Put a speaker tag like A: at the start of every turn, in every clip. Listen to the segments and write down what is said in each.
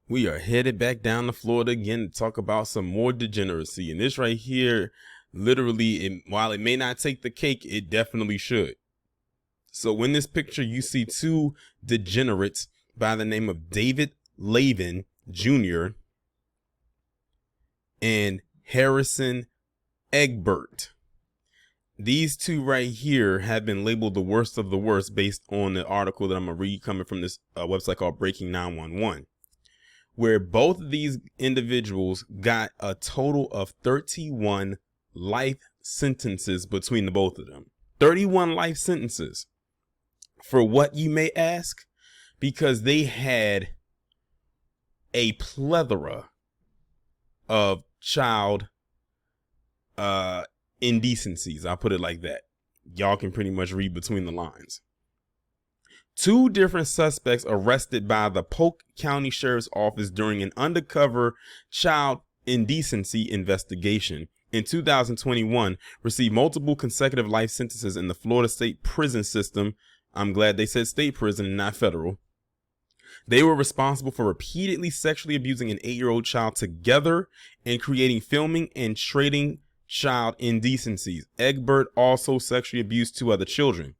A: We are headed back down to Florida again to talk about some more degeneracy. And this right here, literally, while it may not take the cake, it definitely should. So in this picture, you see two degenerates by the name of David Lavin Jr. and Harrison Egbert. These two right here have been labeled the worst of the worst based on the article that I'm going to read coming from this website called Breaking 911. Where both of these individuals got a total of 31 life sentences between the both of them. 31 life sentences. For what, you may ask? Because they had a plethora of child indecencies. I'll put it like that. Y'all can pretty much read between the lines. Two different suspects arrested by the Polk County Sheriff's Office during an undercover child indecency investigation in 2021 received multiple consecutive life sentences in the Florida state prison system. I'm glad they said state prison and not federal. They were responsible for repeatedly sexually abusing an 8-year-old child together and creating, filming, and trading child indecencies. Egbert also sexually abused 2 other children.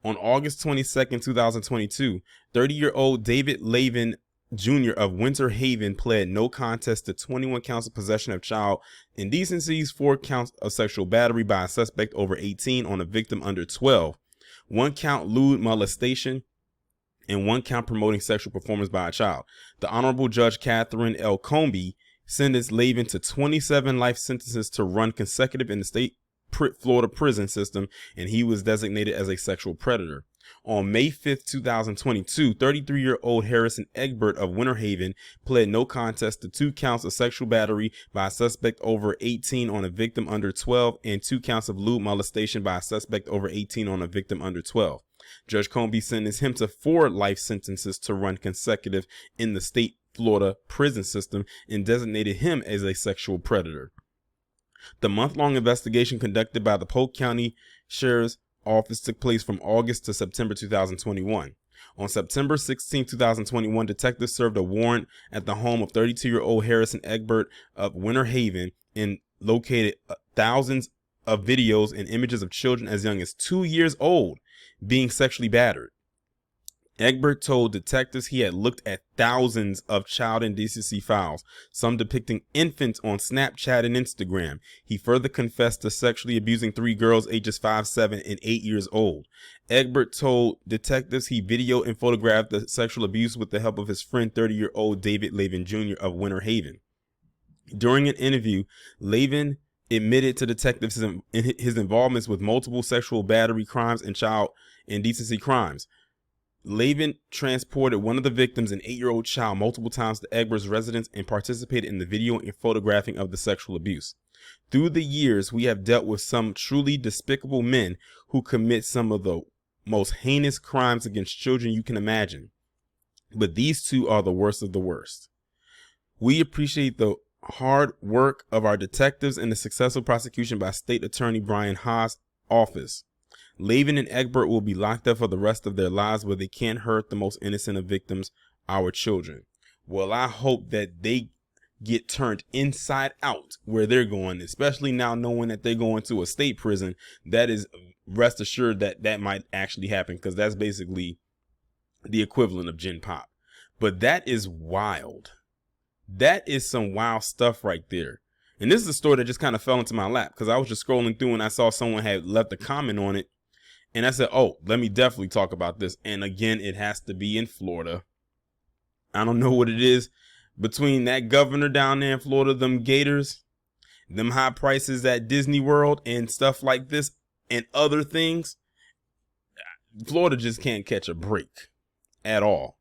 A: On August 22nd, 2022, 30-year-old David Lavin Jr. of Winter Haven pled no contest to 21 counts of possession of child indecencies, 4 counts of sexual battery by a suspect over 18 on a victim under 12, 1 count lewd molestation, and 1 count promoting sexual performance by a child. The Honorable Judge Catherine L. Comby sentenced Lavin to 27 life sentences to run consecutive in the state Florida prison system, and he was designated as a sexual predator. On May 5th, 2022, 33-year-old Harrison Egbert of Winter Haven pled no contest to 2 counts of sexual battery by a suspect over 18 on a victim under 12 and 2 counts of lewd molestation by a suspect over 18 on a victim under 12. Judge Comby sentenced him to 4 life sentences to run consecutive in the state Florida prison system and designated him as a sexual predator. The month-long investigation conducted by the Polk County Sheriff's Office took place from August to September 2021. On September 16, 2021, detectives served a warrant at the home of 32-year-old Harrison Egbert of Winter Haven and located thousands of videos and images of children as young as 2 years old being sexually battered. Egbert told detectives he had looked at thousands of child indecency files, some depicting infants on Snapchat and Instagram. He further confessed to sexually abusing 3 girls ages 5, 7, and 8 years old. Egbert told detectives he videoed and photographed the sexual abuse with the help of his friend 30-year-old David Lavin Jr. of Winter Haven. During an interview, Lavin admitted to detectives his involvements with multiple sexual battery crimes and child indecency crimes. Lavin transported one of the victims, an 8-year-old child, multiple times to Egbert's residence and participated in the video and photographing of the sexual abuse. Through the years, we have dealt with some truly despicable men who commit some of the most heinous crimes against children you can imagine. But these two are the worst of the worst. We appreciate the hard work of our detectives and the successful prosecution by State Attorney Brian Haas' office. Lavin and Egbert will be locked up for the rest of their lives where they can't hurt the most innocent of victims, our children. Well, I hope that they get turned inside out where they're going, especially now knowing that they're going to a state prison. That is, rest assured that that might actually happen, because that's basically the equivalent of Gen Pop. But that is wild. That is some wild stuff right there. And this is a story that just kind of fell into my lap because I was just scrolling through and I saw someone had left a comment on it. And I said, oh, let me definitely talk about this. And again, it has to be in Florida. I don't know what it is between that governor down there in Florida, them gators, them high prices at Disney World and stuff like this and other things. Florida just can't catch a break at all.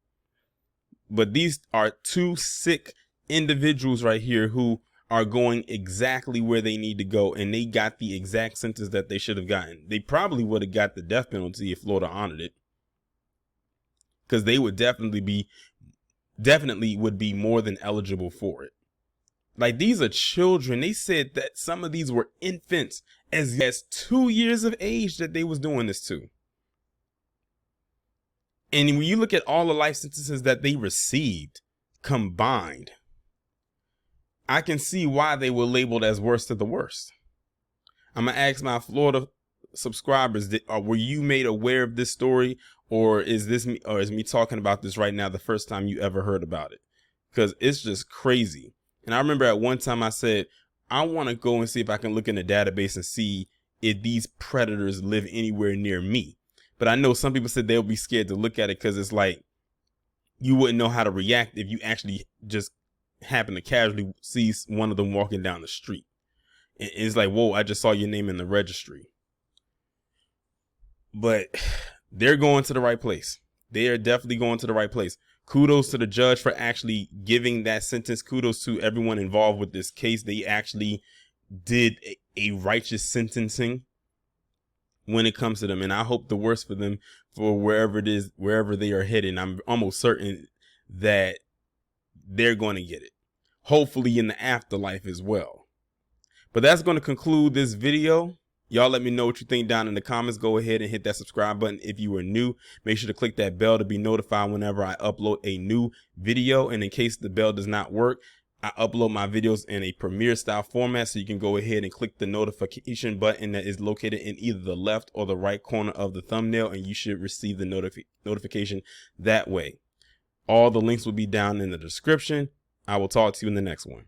A: But these are 2 sick individuals right here who are going exactly where they need to go, and they got the exact sentence that they should have gotten. They probably would have got the death penalty if Florida honored it, because they would definitely would be more than eligible for it. Like, these are children. They said that some of these were infants as 2 years of age that they was doing this to. And when you look at all the life sentences that they received, combined, I can see why they were labeled as worst of the worst. I'm gonna ask my Florida subscribers, were you made aware of this story, or is me talking about this right now the first time you ever heard about it? Because it's just crazy. And I remember at one time I said, I want to go and see if I can look in the database and see if these predators live anywhere near me. But I know some people said they'll be scared to look at it because it's like you wouldn't know how to react if you actually just happen to casually see one of them walking down the street. And it's like, whoa, I just saw your name in the registry. But they're going to the right place. They are definitely going to the right place. Kudos to the judge for actually giving that sentence. Kudos to everyone involved with this case. They actually did a righteous sentencing when it comes to them. And I hope the worst for them for wherever they are headed. I'm almost certain that they're going to get it. Hopefully in the afterlife as well. But that's going to conclude this video. Y'all let me know what you think down in the comments. Go ahead and hit that subscribe button. If you are new, make sure to click that bell to be notified whenever I upload a new video. And in case the bell does not work, I upload my videos in a Premiere style format. So you can go ahead and click the notification button that is located in either the left or the right corner of the thumbnail. And you should receive the notification that way. All the links will be down in the description. I will talk to you in the next one.